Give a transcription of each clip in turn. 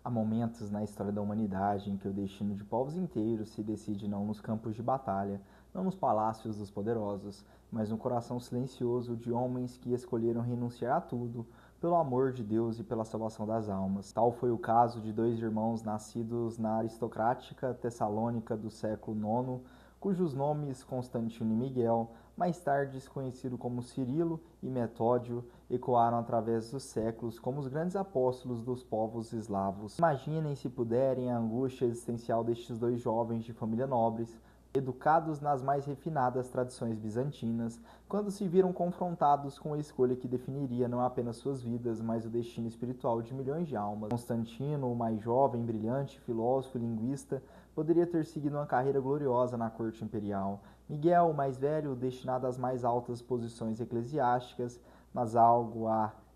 Há momentos na história da humanidade em que o destino de povos inteiros se decide não nos campos de batalha, não nos palácios dos poderosos, mas no coração silencioso de homens que escolheram renunciar a tudo pelo amor de Deus e pela salvação das almas. Tal foi o caso de dois irmãos nascidos na aristocrática Tessalônica do século IX, cujos nomes Constantino e Miguel, mais tarde conhecido como Cirilo e Metódio, ecoaram através dos séculos como os grandes apóstolos dos povos eslavos. Imaginem, se puderem, a angústia existencial destes dois jovens de família nobres, educados nas mais refinadas tradições bizantinas, quando se viram confrontados com a escolha que definiria não apenas suas vidas, mas o destino espiritual de milhões de almas. Constantino, o mais jovem, brilhante, filósofo e linguista, poderia ter seguido uma carreira gloriosa na corte imperial. Miguel, o mais velho, destinado às mais altas posições eclesiásticas, mas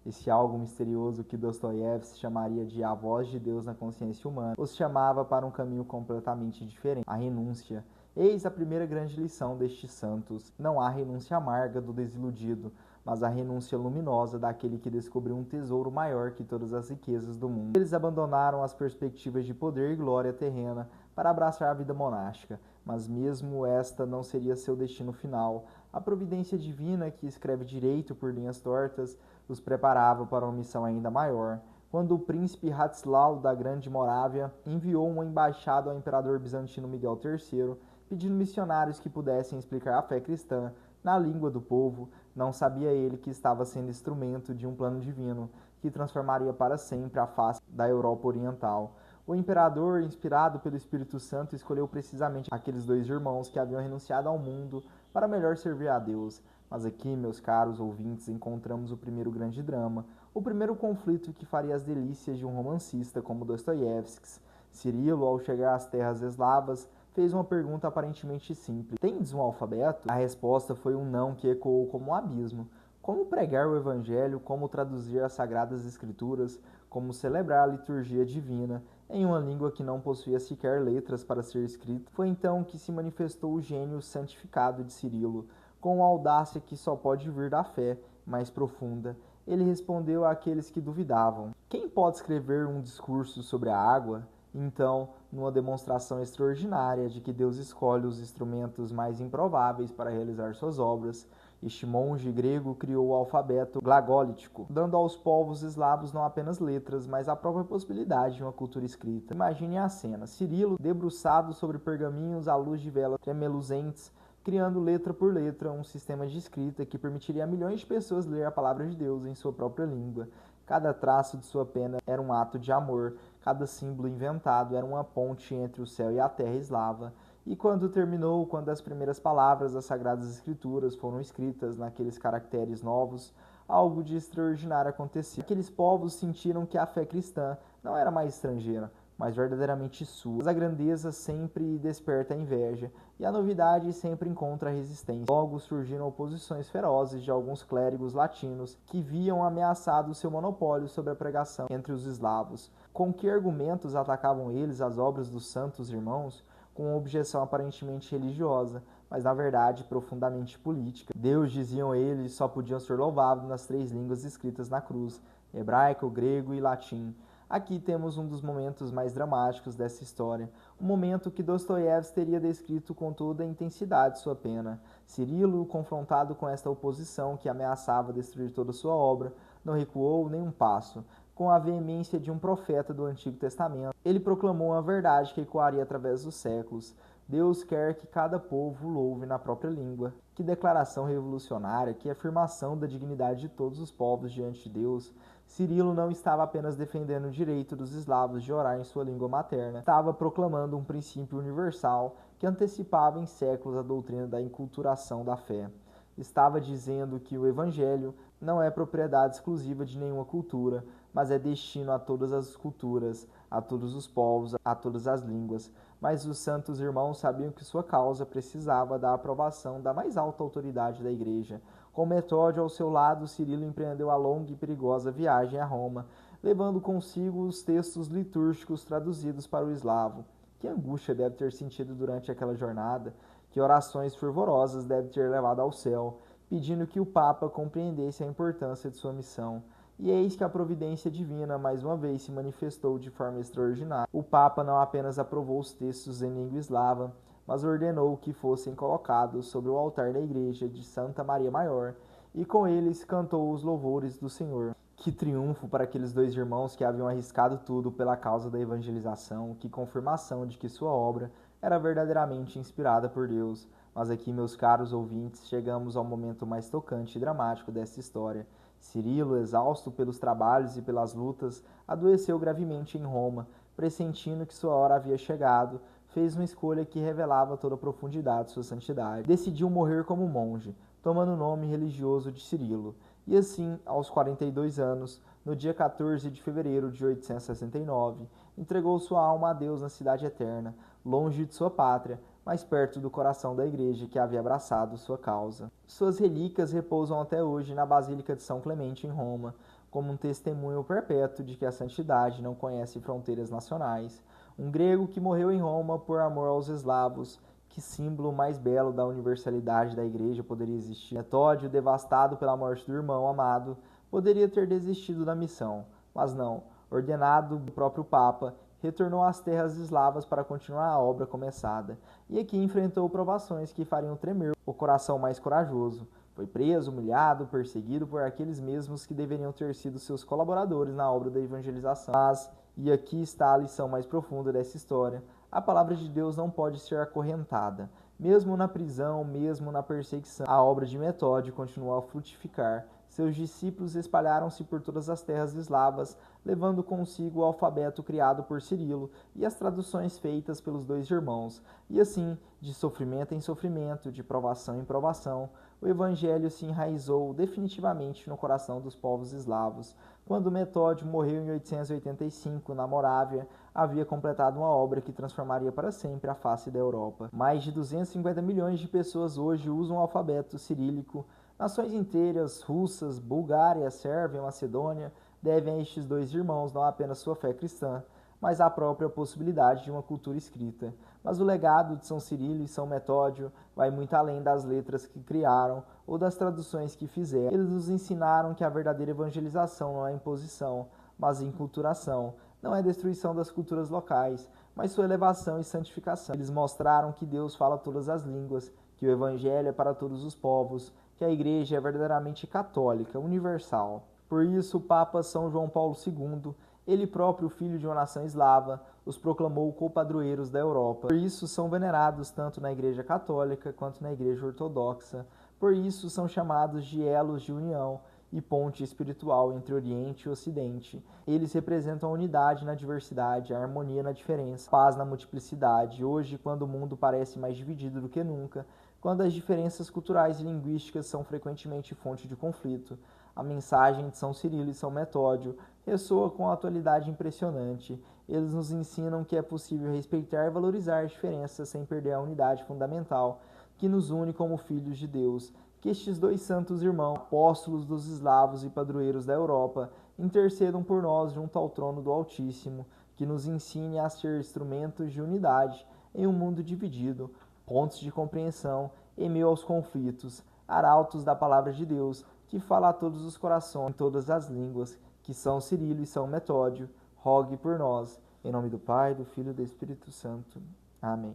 esse algo misterioso que Dostoiévski chamaria de a voz de Deus na consciência humana, os chamava para um caminho completamente diferente, a renúncia. Eis a primeira grande lição destes santos. Não há renúncia amarga do desiludido, mas a renúncia luminosa daquele que descobriu um tesouro maior que todas as riquezas do mundo. Eles abandonaram as perspectivas de poder e glória terrena para abraçar a vida monástica, mas mesmo esta não seria seu destino final. A providência divina, que escreve direito por linhas tortas, os preparava para uma missão ainda maior. Quando o príncipe Hatzilau da Grande Morávia enviou uma embaixada ao imperador bizantino Miguel III, pedindo missionários que pudessem explicar a fé cristã na língua do povo, não sabia ele que estava sendo instrumento de um plano divino que transformaria para sempre a face da Europa Oriental. O imperador, inspirado pelo Espírito Santo, escolheu precisamente aqueles dois irmãos que haviam renunciado ao mundo para melhor servir a Deus. Mas aqui, meus caros ouvintes, encontramos o primeiro grande drama, o primeiro conflito que faria as delícias de um romancista como Dostoiévski. Cirilo, ao chegar às terras eslavas, fez uma pergunta aparentemente simples: tendes um alfabeto? A resposta foi um não que ecoou como um abismo. Como pregar o evangelho, como traduzir as sagradas escrituras, como celebrar a liturgia divina em uma língua que não possuía sequer letras para ser escrita? Foi então que se manifestou o gênio santificado de Cirilo, com uma audácia que só pode vir da fé mais profunda. Ele respondeu àqueles que duvidavam: quem pode escrever um discurso sobre a água? Então, numa demonstração extraordinária de que Deus escolhe os instrumentos mais improváveis para realizar suas obras, este monge grego criou o alfabeto glagolítico, dando aos povos eslavos não apenas letras, mas a própria possibilidade de uma cultura escrita. Imagine a cena: Cirilo, debruçado sobre pergaminhos à luz de velas tremeluzentes, criando letra por letra um sistema de escrita que permitiria a milhões de pessoas ler a palavra de Deus em sua própria língua. Cada traço de sua pena era um ato de amor, cada símbolo inventado era uma ponte entre o céu e a terra eslava. E quando terminou, quando as primeiras palavras das Sagradas Escrituras foram escritas naqueles caracteres novos, algo de extraordinário aconteceu. Aqueles povos sentiram que a fé cristã não era mais estrangeira, mas verdadeiramente sua. A grandeza sempre desperta a inveja, e a novidade sempre encontra resistência. Logo surgiram oposições ferozes de alguns clérigos latinos que viam ameaçado seu monopólio sobre a pregação entre os eslavos. Com que argumentos atacavam eles as obras dos santos irmãos? Com uma objeção aparentemente religiosa, mas na verdade profundamente política. Deus, diziam eles, só podiam ser louvados nas três línguas escritas na cruz: hebraico, grego e latim. Aqui temos um dos momentos mais dramáticos dessa história, um momento que Dostoiévski teria descrito com toda a intensidade de sua pena. Cirilo, confrontado com esta oposição que ameaçava destruir toda sua obra, não recuou nem um passo. Com a veemência de um profeta do Antigo Testamento, ele proclamou uma verdade que ecoaria através dos séculos: Deus quer que cada povo louve na própria língua. Que declaração revolucionária, que afirmação da dignidade de todos os povos diante de Deus! Cirilo não estava apenas defendendo o direito dos eslavos de orar em sua língua materna, estava proclamando um princípio universal que antecipava em séculos a doutrina da enculturação da fé. Estava dizendo que o evangelho não é propriedade exclusiva de nenhuma cultura, mas é destino a todas as culturas, a todos os povos, a todas as línguas. Mas os santos irmãos sabiam que sua causa precisava da aprovação da mais alta autoridade da igreja. Com Metódio ao seu lado, Cirilo empreendeu a longa e perigosa viagem a Roma, levando consigo os textos litúrgicos traduzidos para o eslavo. Que angústia deve ter sentido durante aquela jornada, que orações fervorosas deve ter levado ao céu, pedindo que o Papa compreendesse a importância de sua missão. E eis que a providência divina mais uma vez se manifestou de forma extraordinária. O Papa não apenas aprovou os textos em língua eslava, mas ordenou que fossem colocados sobre o altar da igreja de Santa Maria Maior, e com eles cantou os louvores do Senhor. Que triunfo para aqueles dois irmãos que haviam arriscado tudo pela causa da evangelização, que confirmação de que sua obra era verdadeiramente inspirada por Deus. Mas aqui, meus caros ouvintes, chegamos ao momento mais tocante e dramático desta história. Cirilo, exausto pelos trabalhos e pelas lutas, adoeceu gravemente em Roma. Pressentindo que sua hora havia chegado, fez uma escolha que revelava toda a profundidade de sua santidade. Decidiu morrer como monge, tomando o nome religioso de Cirilo. E assim, aos 42 anos, no dia 14 de fevereiro de 869, entregou sua alma a Deus na cidade eterna, longe de sua pátria, mais perto do coração da igreja que havia abraçado sua causa. Suas relíquias repousam até hoje na Basílica de São Clemente, em Roma, como um testemunho perpétuo de que a santidade não conhece fronteiras nacionais. Um grego que morreu em Roma por amor aos eslavos. Que símbolo mais belo da universalidade da igreja poderia existir? Metódio, devastado pela morte do irmão amado, poderia ter desistido da missão, mas não. Ordenado do próprio Papa, retornou às terras eslavas para continuar a obra começada, e aqui enfrentou provações que fariam tremer o coração mais corajoso. Foi preso, humilhado, perseguido por aqueles mesmos que deveriam ter sido seus colaboradores na obra da evangelização. Mas, e aqui está a lição mais profunda dessa história, a palavra de Deus não pode ser acorrentada. Mesmo na prisão, mesmo na perseguição, a obra de Metódio continuou a frutificar. Seus discípulos espalharam-se por todas as terras eslavas, levando consigo o alfabeto criado por Cirilo e as traduções feitas pelos dois irmãos. E assim, de sofrimento em sofrimento, de provação em provação, o evangelho se enraizou definitivamente no coração dos povos eslavos. Quando Metódio morreu em 885 na Morávia, havia completado uma obra que transformaria para sempre a face da Europa. Mais de 250 milhões de pessoas hoje usam o alfabeto cirílico. Nações inteiras, russas, Bulgária, Sérvia, Macedônia, devem a estes dois irmãos não apenas sua fé cristã, mas a própria possibilidade de uma cultura escrita. Mas o legado de São Cirilo e São Metódio vai muito além das letras que criaram ou das traduções que fizeram. Eles nos ensinaram que a verdadeira evangelização não é imposição, mas inculturação. Não é destruição das culturas locais, mas sua elevação e santificação. Eles mostraram que Deus fala todas as línguas, que o evangelho é para todos os povos, que a igreja é verdadeiramente católica, universal. Por isso, o Papa São João Paulo II, ele próprio filho de uma nação eslava, os proclamou copadroeiros da Europa. Por isso são venerados tanto na Igreja Católica quanto na Igreja Ortodoxa. Por isso são chamados de elos de união e ponte espiritual entre Oriente e Ocidente. Eles representam a unidade na diversidade, a harmonia na diferença, a paz na multiplicidade. Hoje, quando o mundo parece mais dividido do que nunca, quando as diferenças culturais e linguísticas são frequentemente fonte de conflito, a mensagem de São Cirilo e São Metódio ressoa com a atualidade impressionante. Eles nos ensinam que é possível respeitar e valorizar as diferenças sem perder a unidade fundamental que nos une como filhos de Deus. Que estes dois santos irmãos, apóstolos dos eslavos e padroeiros da Europa, intercedam por nós junto ao trono do Altíssimo, que nos ensine a ser instrumentos de unidade em um mundo dividido, pontos de compreensão em meio aos conflitos, arautos da palavra de Deus, que fala a todos os corações, em todas as línguas, que São Cirilo e São Metódio, rogue por nós. Em nome do Pai, do Filho e do Espírito Santo. Amém.